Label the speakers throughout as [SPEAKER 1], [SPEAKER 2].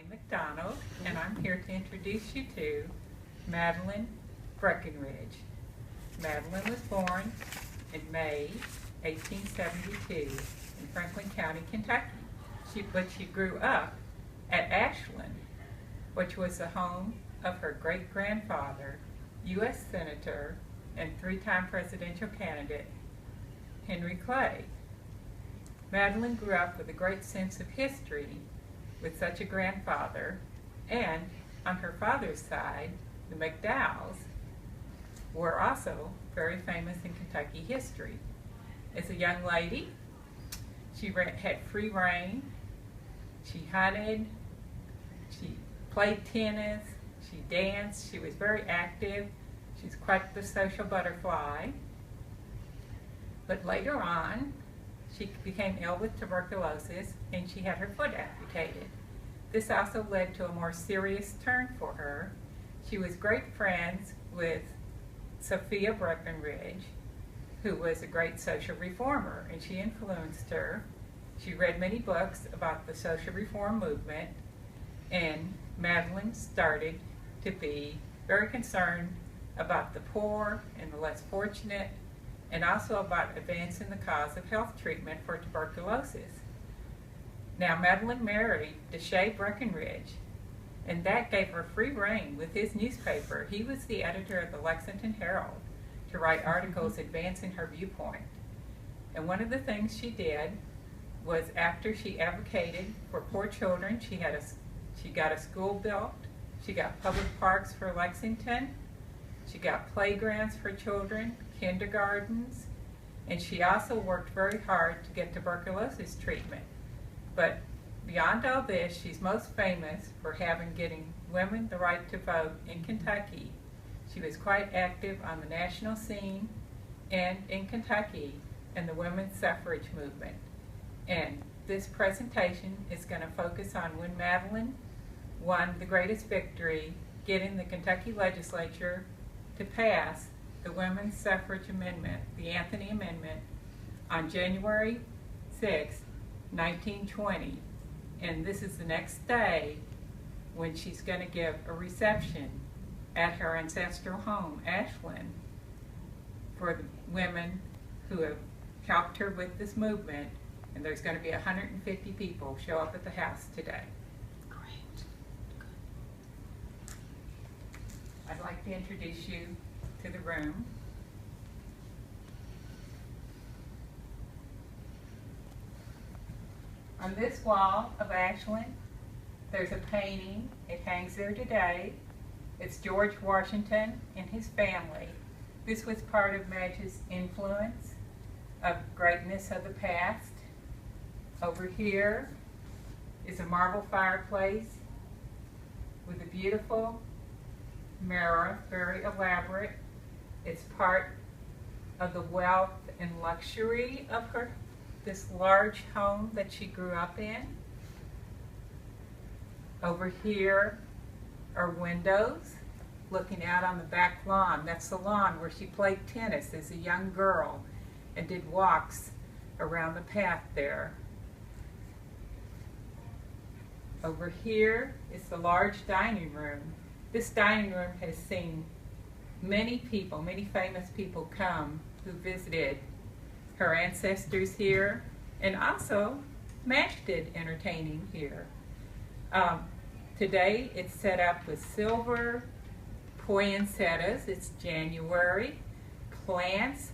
[SPEAKER 1] McDonald, and I'm here to introduce you to Madeline Breckinridge. Madeline was born in May 1872 in Franklin County, Kentucky. But she grew up at Ashland, which was the home of her great-grandfather, U.S. Senator and three-time presidential candidate, Henry Clay. Madeline grew up with a great sense of history with such a grandfather, and on her father's side, the McDowells were also very famous in Kentucky history. As a young lady, she had free reign, she hunted, she played tennis, she danced, she was very active, she's quite the social butterfly. But later on, she became ill with tuberculosis and she had her foot amputated. This also led to a more serious turn for her. She was great friends with Sophia Breckinridge, who was a great social reformer, and she influenced her. She read many books about the social reform movement, and Madeline started to be very concerned about the poor and the less fortunate, and also about advancing the cause of health treatment for tuberculosis. Now, Madeline married Deshae Breckinridge, and that gave her free reign with his newspaper. He was the editor of the Lexington Herald to write articles advancing her viewpoint. And one of the things she did was, after she advocated for poor children, she got a school built, she got public parks for Lexington, she got playgrounds for children, kindergartens, and she also worked very hard to get tuberculosis treatment. But beyond all this, she's most famous for getting women the right to vote in Kentucky. She was quite active on the national scene and in Kentucky in the women's suffrage movement. And this presentation is going to focus on when Madeline won the greatest victory, getting the Kentucky Legislature to pass the Women's Suffrage Amendment, the Anthony Amendment, on January 6, 1920. And this is the next day when she's going to give a reception at her ancestral home, Ashland, for the women who have helped her with this movement. And there's going to be 150 people show up at the house today.
[SPEAKER 2] Great. Good.
[SPEAKER 1] I'd like to introduce you to the room. On this wall of Ashland, there's a painting. It hangs there today. It's George Washington and his family. This was part of Madge's influence of greatness of the past. Over here is a marble fireplace with a beautiful mirror, very elaborate. It's part of the wealth and luxury of this large home that she grew up in. Over here are windows looking out on the back lawn. That's the lawn where she played tennis as a young girl and did walks around the path there. Over here is the large dining room. This dining room has seen many people, many famous people come who visited her ancestors here, and also Madge did entertaining here. Today it's set up with silver, poinsettias, it's January, plants.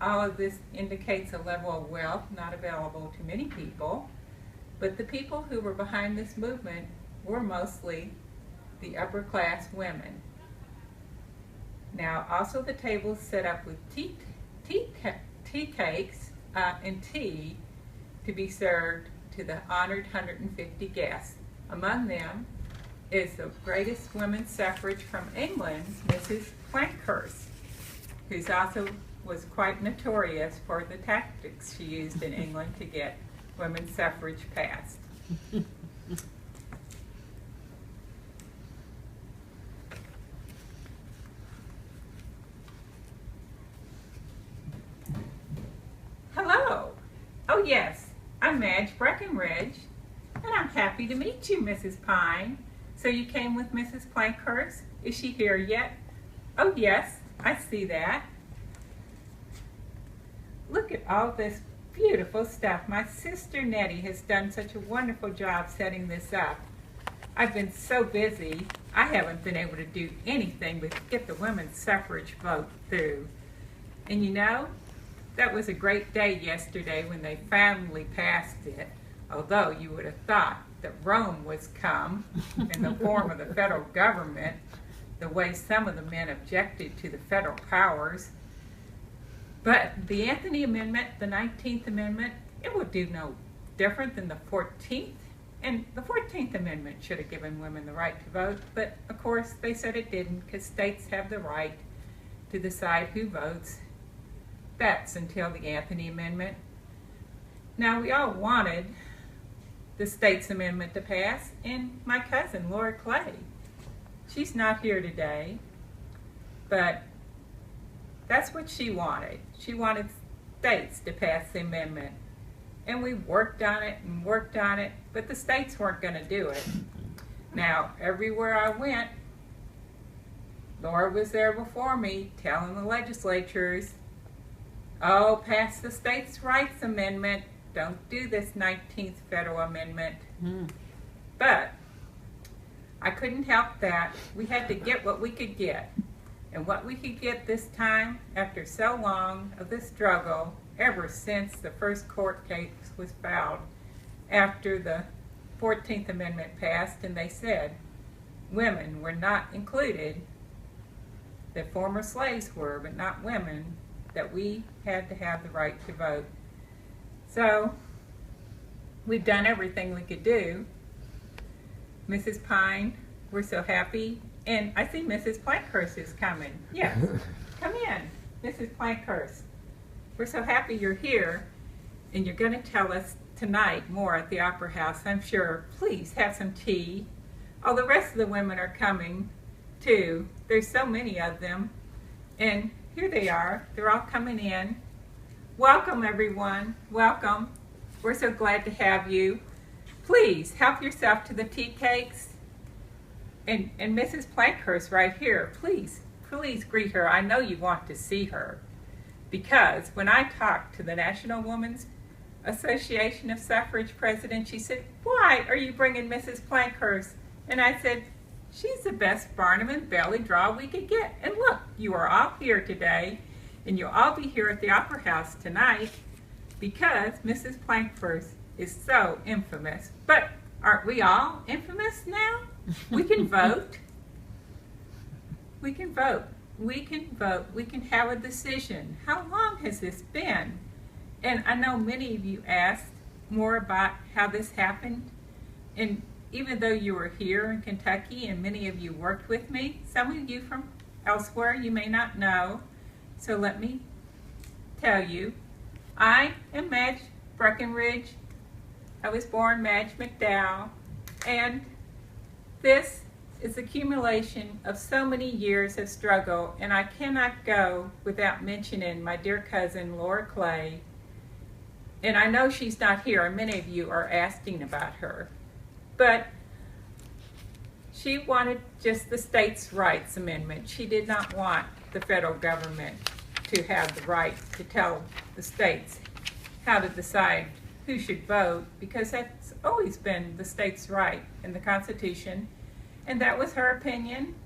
[SPEAKER 1] All of this indicates a level of wealth not available to many people. But the people who were behind this movement were mostly the upper class women. Now, also the tables set up with tea cakes and tea to be served to the honored 150 guests. Among them is the greatest women's suffrage from England, Mrs. Pankhurst, who also was quite notorious for the tactics she used in England to get women's suffrage passed. Hello. Oh yes, I'm Madge Breckinridge, and I'm happy to meet you, Mrs. Pine. So you came with Mrs. Plankhurst? Is she here yet? Oh, yes, I see that. Look at all this beautiful stuff. My sister Nettie has done such a wonderful job setting this up. I've been so busy, I haven't been able to do anything but get the women's suffrage vote through. And you know, that was a great day yesterday when they finally passed it, although you would have thought that Rome was come in the form of the federal government, the way some of the men objected to the federal powers. But the Anthony Amendment, the 19th Amendment, it would do no different than the 14th. And the 14th Amendment should have given women the right to vote, but of course they said it didn't because states have the right to decide who votes. That's until the Anthony Amendment. Now we all wanted the state's amendment to pass, and my cousin Laura Clay, she's not here today, but that's what she wanted. She wanted states to pass the amendment. And we worked on it and worked on it, but the states weren't going to do it. Now, everywhere I went, Laura was there before me telling the legislatures, oh, pass the States' Rights Amendment. Don't do this 19th Federal Amendment. But I couldn't help that. We had to get what we could get. And what we could get this time, after so long of the struggle, ever since the first court case was filed, after the 14th Amendment passed, and they said women were not included, that former slaves were, but not women, that we had to have the right to vote. So we've done everything we could do. Mrs. Pine, we're so happy. And I see Mrs. Plankhurst is coming. Yes, come in, Mrs. Plankhurst. We're so happy you're here, and you're going to tell us tonight more at the Opera House, I'm sure. Please have some tea. All the rest of the women are coming, too. There's so many of them. And here they are. They're all coming in. Welcome, everyone. Welcome. We're so glad to have you. Please help yourself to the tea cakes. And Mrs. Plankhurst right here, please greet her. I know you want to see her. Because when I talked to the National Women's Association of Suffrage president, she said, why are you bringing Mrs. Plankhurst? And I said, she's the best Barnum and Bailey draw we could get. And look, you are all here today, and you'll all be here at the Opera House tonight because Mrs. Plankhurst is so infamous. But aren't we all infamous now? We can vote. We can vote. We can vote. We can have a decision. How long has this been? And I know many of you asked more about how this happened. And even though you were here in Kentucky and many of you worked with me, some of you from elsewhere you may not know. So let me tell you, I am Madge Breckinridge. I was born Madge McDowell. And this is the accumulation of so many years of struggle, and I cannot go without mentioning my dear cousin Laura Clay. And I know she's not here, and many of you are asking about her. But she wanted just the States' Rights Amendment. She did not want the federal government to have the right to tell the states how to decide who should vote, because that's always been the states' right in the Constitution. And that was her opinion.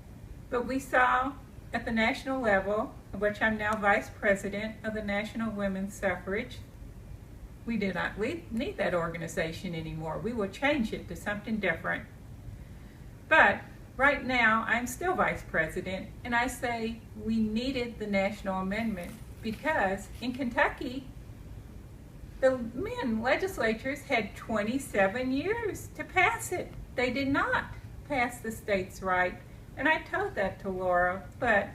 [SPEAKER 1] But we saw at the national level, of which I'm now vice president of the National Women's Suffrage, we do not need that organization anymore. We will change it to something different. But right now, I'm still vice president, and I say we needed the national amendment because in Kentucky, the men legislatures had 27 years to pass it. They did not pass the states' right. And I told that to Laura, but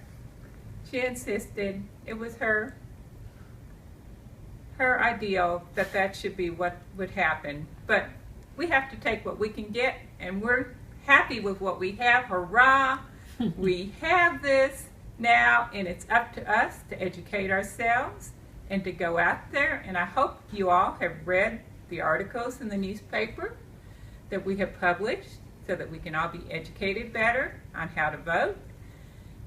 [SPEAKER 1] she insisted it was her ideal that that should be what would happen. But we have to take what we can get, and we're happy with what we have. Hurrah! We have this now, and it's up to us to educate ourselves and to go out there. And I hope you all have read the articles in the newspaper that we have published so that we can all be educated better on how to vote.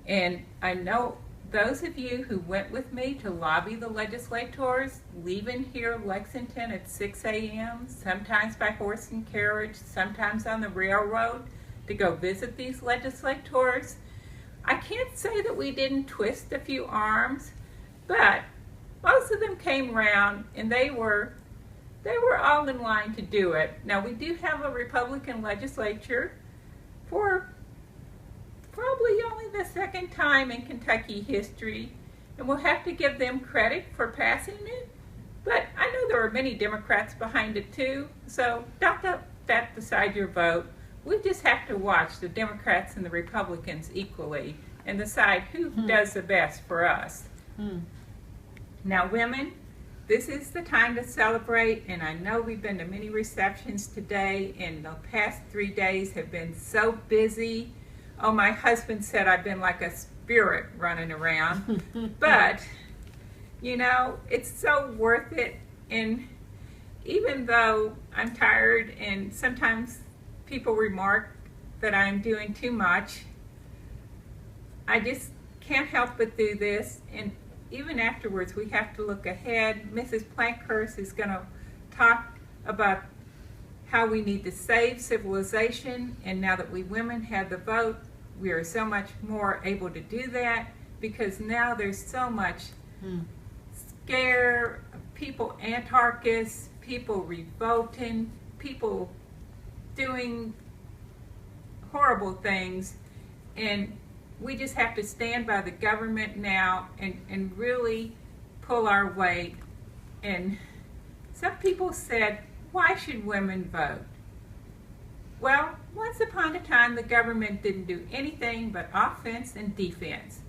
[SPEAKER 1] And I know those of you who went with me to lobby the legislators, leaving here Lexington at 6 a.m., sometimes by horse and carriage, sometimes on the railroad, to go visit these legislators, I can't say that we didn't twist a few arms, but most of them came around and they were all in line to do it. Now, we do have a Republican legislature for probably only the second time in Kentucky history, and we'll have to give them credit for passing it. But I know there are many Democrats behind it too, so don't let that decide your vote. We just have to watch the Democrats and the Republicans equally and decide who does the best for us. Now, women, this is the time to celebrate, and I know we've been to many receptions today, and the past 3 days have been so busy. Oh, my husband said I've been like a spirit running around. But, you know, it's so worth it. And even though I'm tired and sometimes people remark that I'm doing too much, I just can't help but do this. And even afterwards, we have to look ahead. Mrs. Plankhurst is going to talk about how we need to save civilization, and now that we women have the vote, we are so much more able to do that, because now there's so much scare, people anarchists, people revolting, people doing horrible things, and we just have to stand by the government now and really pull our weight. And some people said, why should women vote? Well, once upon a time, the government didn't do anything but offense and defense.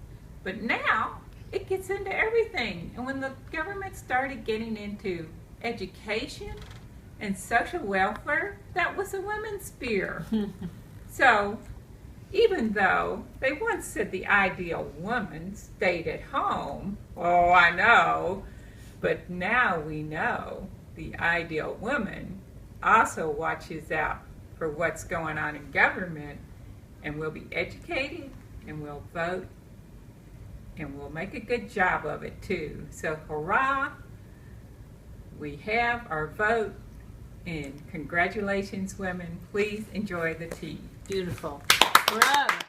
[SPEAKER 1] But now, it gets into everything. And when the government started getting into education and social welfare, that was a women's sphere. So, even though they once said the ideal woman stayed at home, oh, I know, but now we know the ideal woman also watches out for what's going on in government, and will be educated, and will vote, and we'll make a good job of it too. So hurrah, we have our vote, and congratulations women. Please enjoy the tea.
[SPEAKER 2] Beautiful. Bravo.